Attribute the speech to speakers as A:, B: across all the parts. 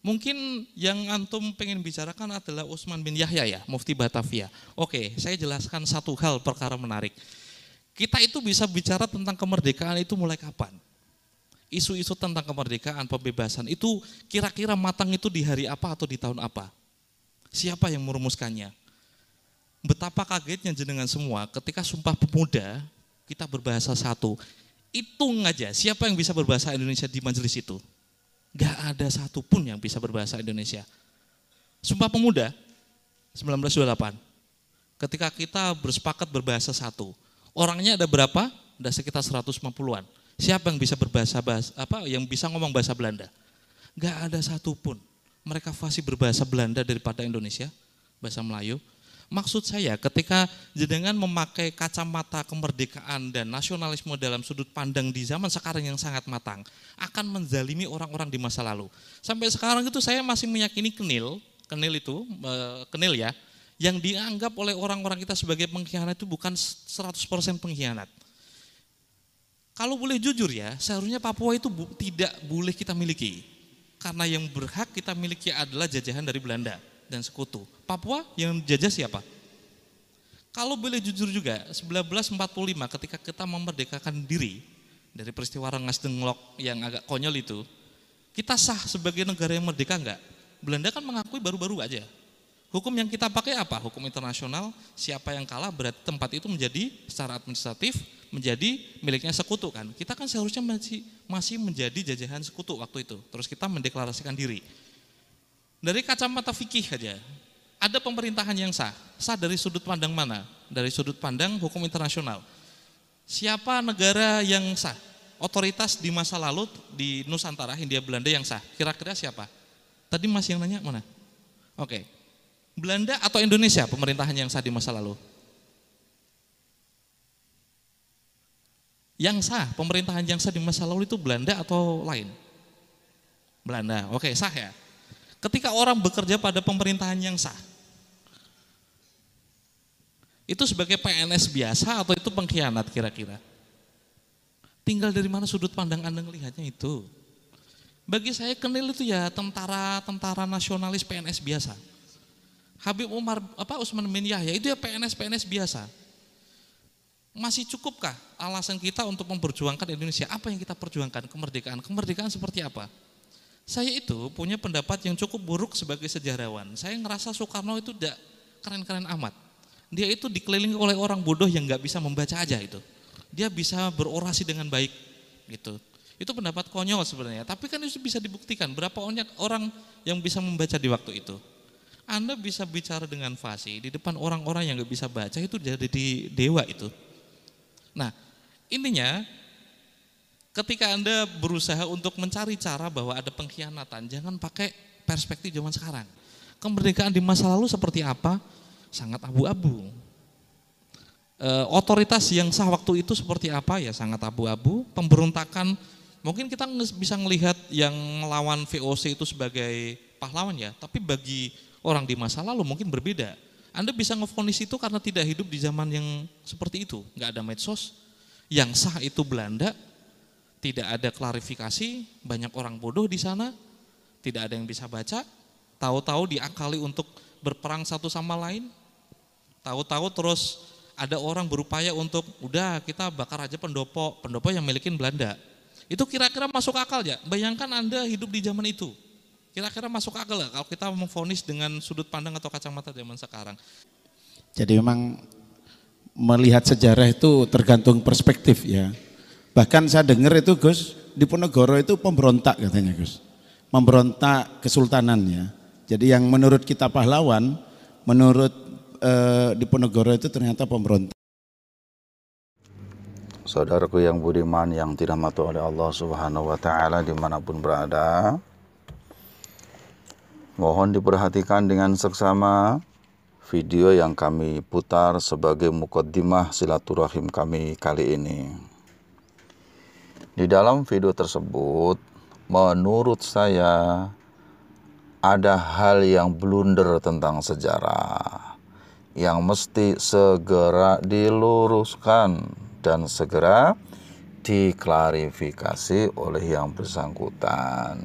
A: Mungkin yang antum pengen bicarakan adalah Utsman bin Yahya ya, Mufti Batavia. Oke, saya jelaskan satu hal perkara menarik. Kita itu bisa bicara tentang kemerdekaan itu mulai kapan? Isu-isu tentang kemerdekaan, pembebasan itu kira-kira matang itu di hari apa atau di tahun apa? Siapa yang merumuskannya? Betapa kagetnya jenengan semua ketika Sumpah Pemuda kita berbahasa satu. Hitung aja siapa yang bisa berbahasa Indonesia di majelis itu. Gak ada satupun yang bisa berbahasa Indonesia. Sumpah Pemuda 1928. Ketika kita bersepakat berbahasa satu. Orangnya ada berapa? Ada sekitar 150-an. Siapa yang bisa yang bisa ngomong bahasa Belanda? Gak ada satupun. Mereka fasih berbahasa Belanda daripada Indonesia, bahasa Melayu. Maksud saya ketika jenengan memakai kacamata kemerdekaan dan nasionalisme dalam sudut pandang di zaman sekarang yang sangat matang, akan menzalimi orang-orang di masa lalu. Sampai sekarang itu saya masih meyakini Kenil ya, yang dianggap oleh orang-orang kita sebagai pengkhianat itu bukan 100% pengkhianat. Kalau boleh jujur ya, seharusnya Papua itu tidak boleh kita miliki. Karena yang berhak kita miliki adalah jajahan dari Belanda dan sekutu. Papua yang jajah siapa? Kalau boleh jujur juga, 1945 ketika kita memerdekakan diri dari peristiwa Rengas Dengklok yang agak konyol itu, kita sah sebagai negara yang merdeka enggak? Belanda kan mengakui baru-baru aja. Hukum yang kita pakai apa? Hukum internasional, siapa yang kalah berarti tempat itu menjadi secara administratif menjadi miliknya sekutu kan. Kita kan seharusnya masih menjadi jajahan sekutu waktu itu. Terus kita mendeklarasikan diri. Dari kacamata fikih aja, ada pemerintahan yang sah. Sah dari sudut pandang mana? Dari sudut pandang hukum internasional. Siapa negara yang sah? Otoritas di masa lalu di Nusantara, Hindia Belanda yang sah. Kira-kira siapa? Tadi masih yang nanya mana? Oke. Belanda atau Indonesia pemerintahan yang sah di masa lalu? Yang sah, pemerintahan yang sah di masa lalu itu Belanda atau lain? Belanda, oke sah ya. Ketika orang bekerja pada pemerintahan yang sah, itu sebagai PNS biasa atau itu pengkhianat kira-kira? Tinggal dari mana sudut pandang Anda melihatnya itu. Bagi saya Kenil itu ya tentara nasionalis PNS biasa. Habib Utsman bin Yahya itu ya PNS biasa. Masih cukupkah alasan kita untuk memperjuangkan Indonesia? Apa yang kita perjuangkan? Kemerdekaan. Kemerdekaan seperti apa? Saya itu punya pendapat yang cukup buruk sebagai sejarawan. Saya ngerasa Soekarno itu tidak keren-keren amat. Dia itu dikelilingi oleh orang bodoh yang nggak bisa membaca aja itu. Dia bisa berorasi dengan baik gitu. Itu pendapat konyol sebenarnya. Tapi kan itu bisa dibuktikan. Berapa banyak orang yang bisa membaca di waktu itu. Anda bisa bicara dengan fasih di depan orang-orang yang nggak bisa baca itu jadi dewa itu. Nah, intinya ketika Anda berusaha untuk mencari cara bahwa ada pengkhianatan, jangan pakai perspektif zaman sekarang. Kemerdekaan di masa lalu seperti apa? Sangat abu-abu. Otoritas yang sah waktu itu seperti apa? Ya sangat abu-abu. Pemberontakan, mungkin kita bisa melihat yang melawan VOC itu sebagai pahlawan ya, tapi bagi orang di masa lalu mungkin berbeda. Anda bisa ngevonis itu karena tidak hidup di zaman yang seperti itu. Nggak ada medsos, yang sah itu Belanda, tidak ada klarifikasi, banyak orang bodoh di sana, tidak ada yang bisa baca, tahu-tahu diakali untuk berperang satu sama lain, tahu-tahu terus ada orang berupaya untuk, udah kita bakar aja pendopo yang milikin Belanda. Itu kira-kira masuk akal ya? Bayangkan Anda hidup di zaman itu. Kira-kira masuk akal gak kalau kita memvonis dengan sudut pandang atau kacamata zaman sekarang?
B: Jadi memang melihat sejarah itu tergantung perspektif ya. Bahkan saya dengar itu Gus, Diponegoro itu pemberontak katanya Gus. Memberontak kesultanan ya. Jadi yang menurut kita pahlawan, menurut Diponegoro itu ternyata pemberontak.
C: Saudaraku yang budiman yang dirahmati oleh Allah Subhanahu wa taala dimanapun berada, mohon diperhatikan dengan seksama video yang kami putar sebagai mukaddimah silaturahim kami kali ini. Di dalam video tersebut, menurut saya ada hal yang blunder tentang sejarah yang mesti segera diluruskan dan segera diklarifikasi oleh yang bersangkutan.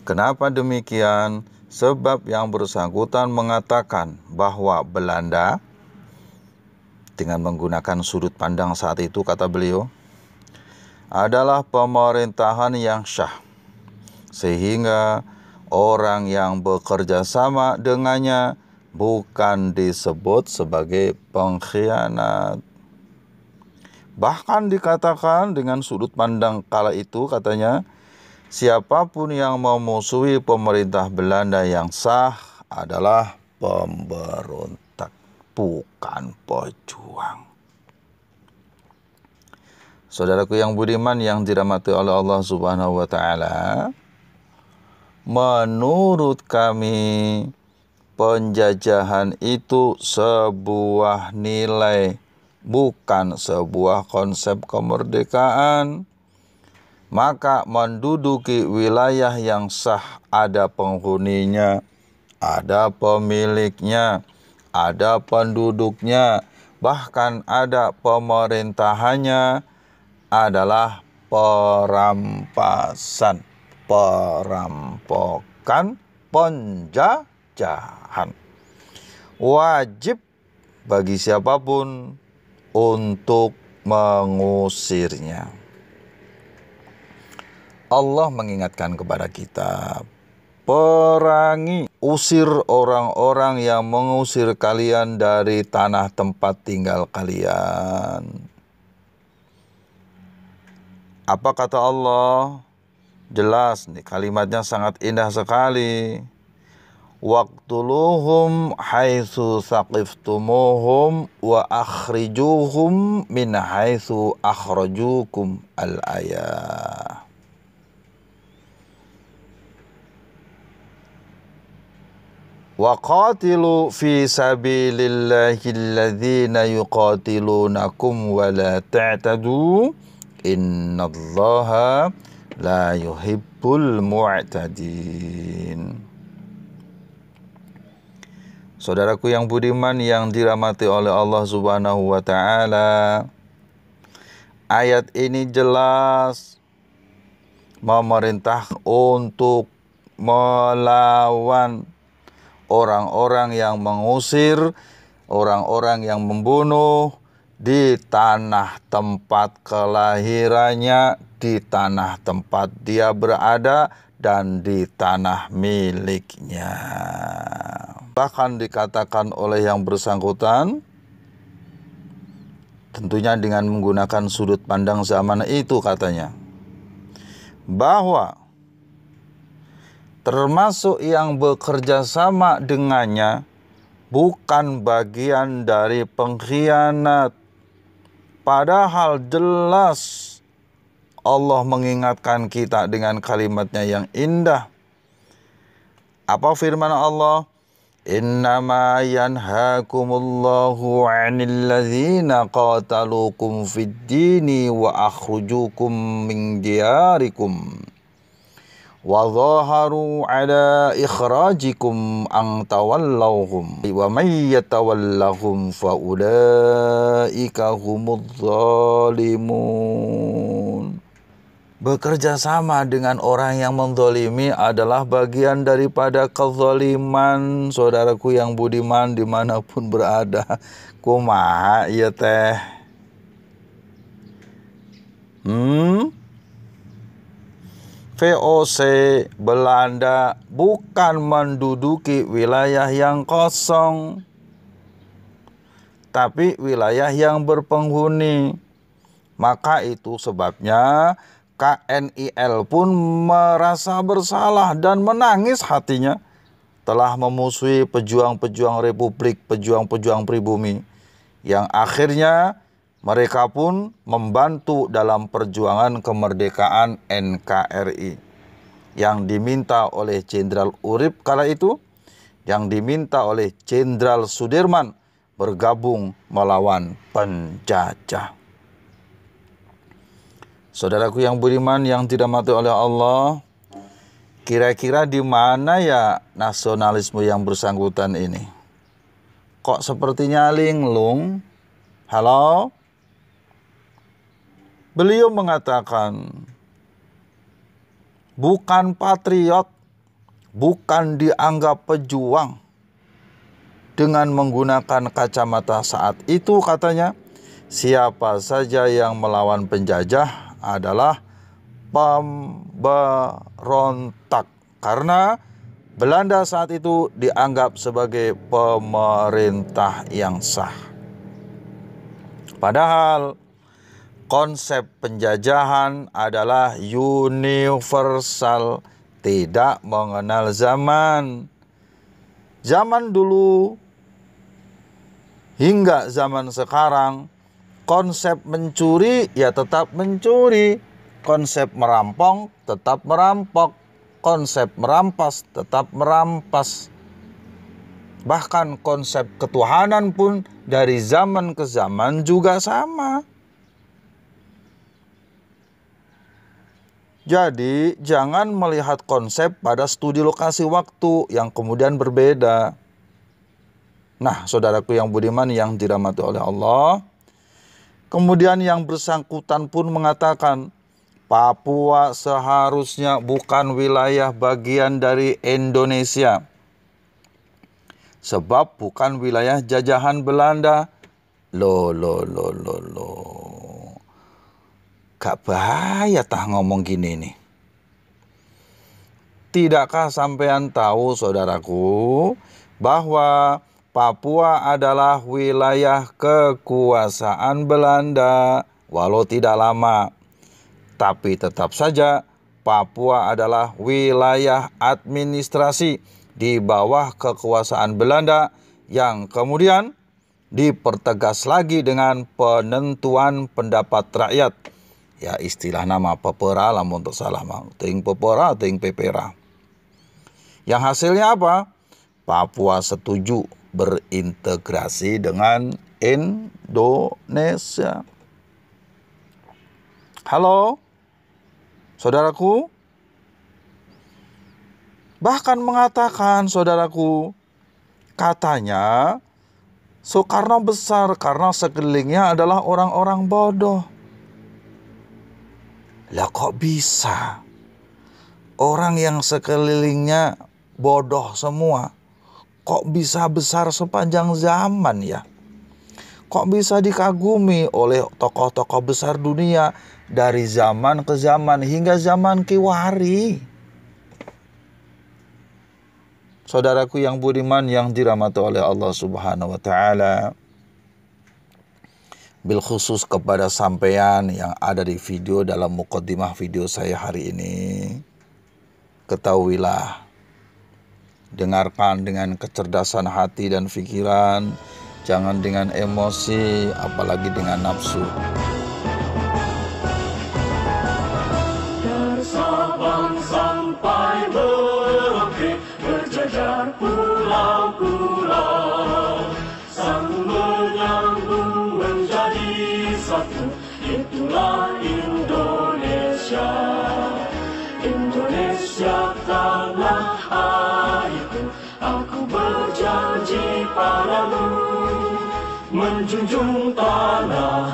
C: Kenapa demikian? Sebab yang bersangkutan mengatakan bahwa Belanda, dengan menggunakan sudut pandang saat itu, kata beliau, adalah pemerintahan yang syah, sehingga orang yang bekerja sama dengannya bukan disebut sebagai pengkhianat. Bahkan dikatakan dengan sudut pandang kala itu, katanya, siapapun yang memusuhi pemerintah Belanda yang sah adalah pemberontak, bukan pejuang. Saudaraku yang budiman yang dirahmati oleh Allah Subhanahu wa taala, menurut kami penjajahan itu sebuah nilai, bukan sebuah konsep kemerdekaan. Maka menduduki wilayah yang sah ada penghuninya, ada pemiliknya, ada penduduknya, bahkan ada pemerintahannya, adalah perampasan, perampokan, penjajahan. Wajib bagi siapapun untuk mengusirnya. Allah mengingatkan kepada kita, perangi, usir orang-orang yang mengusir kalian dari tanah tempat tinggal kalian. Apa kata Allah? Jelas nih, kalimatnya sangat indah sekali. Waqtuluhum haitsu saqiftumuhum wa akhrijuhum min haitsu akhrajukum al-ayah. Wa qatilu fi sabilillahi alladhina yuqatilunakum wa la ta'tadu innallaha la yuhibbul mu'tadin. Saudaraku yang budiman yang dirahmati oleh Allah Subhanahu wa taala, ayat ini jelas memerintah untuk melawan orang-orang yang mengusir, orang-orang yang membunuh di tanah tempat kelahirannya, di tanah tempat dia berada, dan di tanah miliknya. Bahkan dikatakan oleh yang bersangkutan, tentunya dengan menggunakan sudut pandang zaman itu, katanya, bahwa termasuk yang bekerja sama dengannya bukan bagian dari pengkhianat. Padahal jelas Allah mengingatkan kita dengan kalimatnya yang indah. Apa firman Allah? Innama yanhakumullahu 'anil ladzina qataluukum fid dini wa akhrajukum min diyarikum wa zaharu ala ikhrajikum an tawallawhum wa may yatawallahum fa ulaika humudz zalimun. Bekerja sama dengan orang yang menzalimi adalah bagian daripada kezaliman. Saudaraku yang budiman dimanapun berada, kumaha ieu teh? VOC Belanda bukan menduduki wilayah yang kosong, tapi wilayah yang berpenghuni. Maka itu sebabnya KNIL pun merasa bersalah dan menangis hatinya telah memusuhi pejuang-pejuang republik, pejuang-pejuang pribumi, yang akhirnya mereka pun membantu dalam perjuangan kemerdekaan NKRI yang diminta oleh Jenderal Urip kala itu, yang diminta oleh Jenderal Sudirman bergabung melawan penjajah. Saudaraku yang budiman yang dirahmati oleh Allah, kira-kira di mana ya nasionalisme yang bersangkutan ini? Kok sepertinya linglung? Halo? Beliau mengatakan bukan patriot bukan dianggap pejuang dengan menggunakan kacamata saat itu, katanya, siapa saja yang melawan penjajah adalah pemberontak. Karena Belanda saat itu dianggap sebagai pemerintah yang sah. Padahal konsep penjajahan adalah universal, tidak mengenal zaman. Zaman dulu hingga zaman sekarang, konsep mencuri ya tetap mencuri, konsep merampok tetap merampok, konsep merampas tetap merampas. Bahkan konsep ketuhanan pun dari zaman ke zaman juga sama. Jadi jangan melihat konsep pada studi lokasi waktu yang kemudian berbeda. Nah, saudaraku yang budiman yang dirahmati oleh Allah, kemudian yang bersangkutan pun mengatakan Papua seharusnya bukan wilayah bagian dari Indonesia, sebab bukan wilayah jajahan Belanda. Loh. Gak bahaya tah ngomong gini nih. Tidakkah sampean tahu, saudaraku, bahwa Papua adalah wilayah kekuasaan Belanda, walau tidak lama. Tapi tetap saja Papua adalah wilayah administrasi di bawah kekuasaan Belanda yang kemudian dipertegas lagi dengan penentuan pendapat rakyat. Ya, istilah nama pepera lah untuk salah mah. Ting pepera, ting pepera. Yang hasilnya apa? Papua setuju berintegrasi dengan Indonesia. Halo, saudaraku. Bahkan mengatakan, saudaraku, katanya Soekarno besar karena sekelilingnya adalah orang-orang bodoh. Lah kok bisa? Orang yang sekelilingnya bodoh semua, kok bisa besar sepanjang zaman ya? Kok bisa dikagumi oleh tokoh-tokoh besar dunia dari zaman ke zaman hingga zaman kiwari? Saudaraku yang budiman yang dirahmati oleh Allah Subhanahu wa taala, bil khusus kepada sampean yang ada di video dalam muqaddimah video saya hari ini, ketahuilah, dengarkan dengan kecerdasan hati dan pikiran, jangan dengan emosi, apalagi dengan nafsu.
D: Dari Sabang sampai Merauke, berjajar pulau-pulau, sambung menyambung menjadi satu. Itulah Indonesia. Indonesia tanah airku, aku berjanji padamu, menjunjung tanah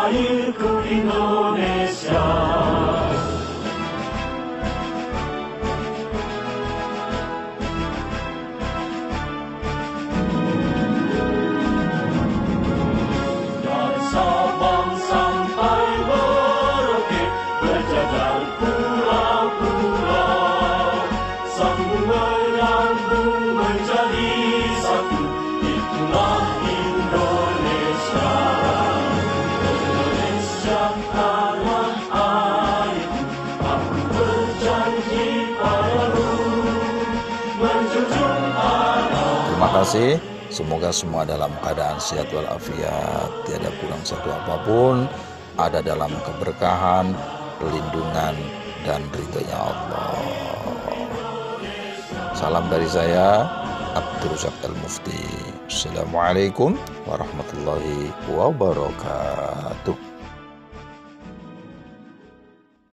D: airku Indonesia. Dari Sabang sampai Merauke, berjajar pulau-pulau, sambung menyambung menjadi satu. Itulah Indonesia. Indonesia tanah airku, aku berjanji padamu, menjunjung tanah.
C: Terima kasih. Semoga semua dalam keadaan sehat walafiat, tiada kurang satu apapun, ada dalam keberkahan, perlindungan, dan ridhonya Allah. Salam dari saya, Abdul Razak Al-Mufti. Assalamualaikum warahmatullahi wabarakatuh.